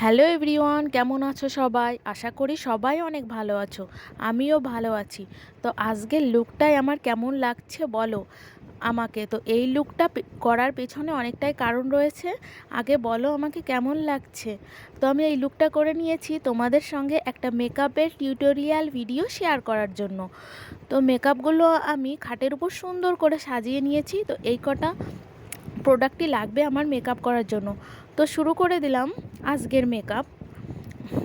Hello everyone, কেমন আছো সবাই? আশা করি সবাই অনেক ভালো আছো। আমিও ভালো আছি। তো আজকের লুকটাই আমার কেমন লাগছে বলো আমাকে। তো এই লুকটা করার পেছনে অনেকটাই কারণ রয়েছে। আগে বলো আমাকে কেমন লাগছে। তো আমি এই লুকটা করে নিয়েছি তোমাদের সঙ্গে একটা মেকআপের টিউটোরিয়াল ভিডিও শেয়ার করার জন্য। তো মেকআপগুলো আমি খাটের উপর সুন্দর করে সাজিয়ে নিয়েছি। তো এই কটা প্রোডাক্টই লাগবে আমার মেকআপ করার জন্য। তো শুরু করে দিলাম আজকের মেকআপ।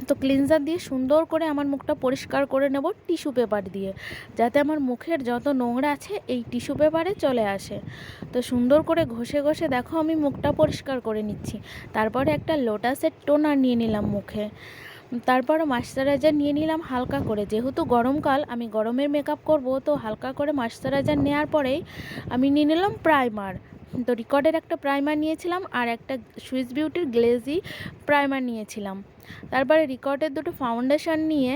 তো ক্লিনজার দিয়ে সুন্দর করে আমার মুখটা পরিষ্কার করে নেব টিস্যু পেপার দিয়ে, যাতে আমার মুখের যত নোংরা আছে এই টিস্যু পেপারে চলে আসে। তো সুন্দর করে ঘষে ঘষে দেখো আমি মুখটা পরিষ্কার করে নিচ্ছি। তারপরে একটা লোটাসের টোনার নিয়ে নিলাম মুখে। তারপর ময়শ্চারাইজার নিয়ে নিলাম হালকা করে, যেহেতু গরমকাল আমি গরমের মেকআপ করব, তো হালকা করে ময়শ্চারাইজার নেওয়ার পরেই আমি নিয়ে নিলাম প্রাইমার। তো রিকর্ডের একটা প্রাইমার নিয়েছিলাম আর একটা সুইস বিউটির গ্লেজি প্রাইমার নিয়েছিলাম। তারপরে রিকর্ডের দুটো ফাউন্ডেশন নিয়ে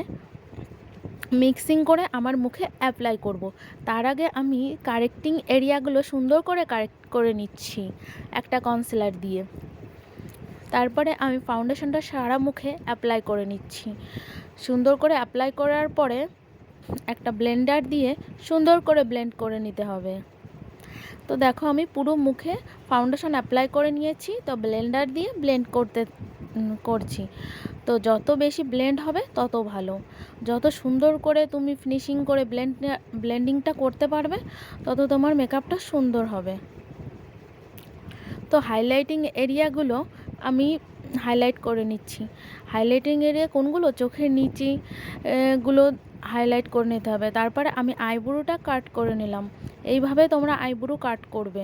মিক্সিং করে আমার মুখে অ্যাপ্লাই করব। তার আগে আমি কারেক্টিং এরিয়াগুলো সুন্দর করে কারেক্ট করে নিচ্ছি একটা কনসিলার দিয়ে। তারপরে আমি ফাউন্ডেশনটা সারা মুখে অ্যাপ্লাই করে নিচ্ছি। সুন্দর করে অ্যাপ্লাই করার পরে একটা ব্লেন্ডার দিয়ে সুন্দর করে ব্লেন্ড করে নিতে হবে। তো দেখো আমি পুরো মুখে ফাউন্ডেশন অ্যাপ্লাই করে নিয়েছি। তো ব্লেন্ডার দিয়ে ব্লেন্ড করছি। তো যত বেশি ব্লেন্ড হবে তত ভালো। যত সুন্দর করে তুমি ফিনিশিং করে ব্লেন্ডিংটা করতে পারবে তত তোমার মেকআপটা সুন্দর হবে। তো হাইলাইটিং এরিয়াগুলো আমি হাইলাইট করে নিচ্ছি। হাইলাইটিং এরিয়া কোনগুলো? চোখের নিচে গুলো হাইলাইট করে নিতে হবে। তারপরে আমি আইব্রোটা কাট করে নিলাম। এইভাবে তোমরা আইব্রো কাট করবে।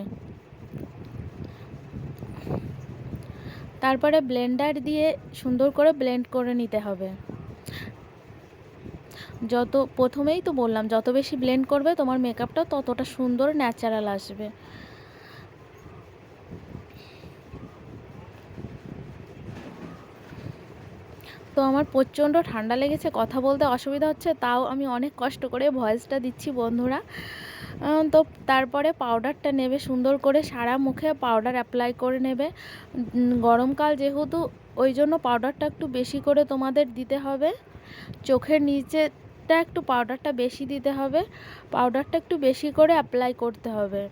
তারপরে ব্লেন্ডার দিয়ে সুন্দর করে ব্লেন্ড করে নিতে হবে। প্রথমেই তো বললাম, যত বেশি ব্লেন্ড করবে তোমার মেকআপটা ততটা সুন্দর ন্যাচারাল আসবে। তো আমার প্রচণ্ড ঠান্ডা লেগেছে, কথা বলতে অসুবিধা হচ্ছে, তাও আমি অনেক কষ্ট করে ভয়েসটা দিচ্ছি বন্ধুরা। তো তারপরে পাউডারটা নেবে, সুন্দর করে সারা মুখে পাউডার অ্যাপ্লাই করে নেবে। গরমকাল যেহেতু, ওই জন্য পাউডারটা একটু বেশি করে তোমাদের দিতে হবে। চোখের নিচেটা একটু পাউডারটা বেশি দিতে হবে। পাউডারটা একটু বেশি করে অ্যাপ্লাই করতে হবে।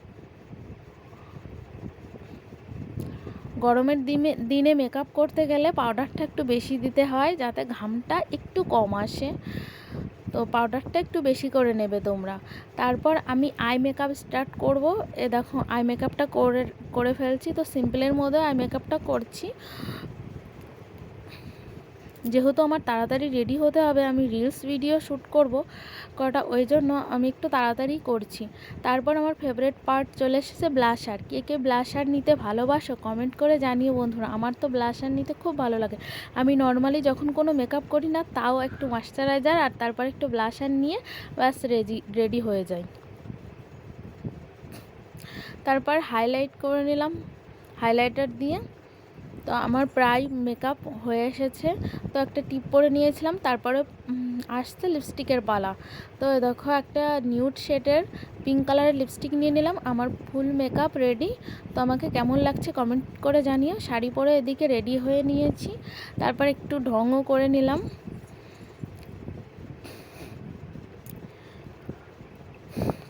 গরমের দিনে মেকআপ করতে গেলে পাউডারটা একটু বেশি দিতে হয়, যাতে ঘামটা একটু কম আসে। তো পাউডারটা একটু বেশি করে নেবে তোমরা। তারপর আমি আই মেকআপ স্টার্ট করব। এ দেখো আই মেকআপটা করে ফেলছি। তো সিম্পলের মধ্যে আই মেকআপটা করছি, যেহেতু আমার তাড়াতাড়ি রেডি হতে হবে, আমি রিলস ভিডিও শ্যুট করব কটা, ওই জন্য আমি একটু তাড়াতাড়ি করছি। তারপর আমার ফেভারিট পার্ট চলে এসেছে ব্লাশার। কে কে ব্লাশার নিতে ভালোবাসো কমেন্ট করে জানিও বন্ধুরা। আমার তো ব্লাশার নিতে খুব ভালো লাগে। আমি নর্মালি যখন কোনো মেকআপ করি না, তাও একটু ময়শ্চারাইজার আর তারপর একটু ব্লাশার নিয়ে ব্যাস রেডি হয়ে যাই। তারপর হাইলাইট করে নিলাম হাইলাইটার দিয়ে। তো আমার প্রায় মেকআপ হয়ে এসেছে। তো একটা টিপ পরে নিয়েছিলাম। তারপরে আসছে লিপস্টিকের পালা। তো দেখো একটা নিউড শেডের পিঙ্ক কালারের লিপস্টিক নিয়ে নিলাম। আমার ফুল মেকআপ রেডি। তো আমাকে কেমন লাগছে কমেন্ট করে জানিও। শাড়ি পরে এদিকে রেডি হয়ে নিয়েছি। তারপর একটু ঢংও করে নিলাম।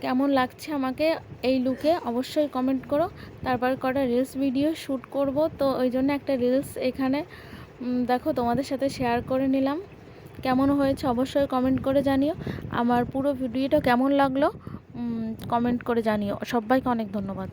কেমন লাগছে আমাকে এই লুকে অবশ্যই কমেন্ট করো। তারপর কটা রিলস ভিডিও শ্যুট করব, তো ওই জন্য একটা রিলস এখানে দেখো তোমাদের সাথে শেয়ার করে নিলাম। কেমন হয়েছে অবশ্যই কমেন্ট করে জানিও। আমার পুরো ভিডিওটা কেমন লাগলো কমেন্ট করে জানিও। সবাইকে অনেক ধন্যবাদ।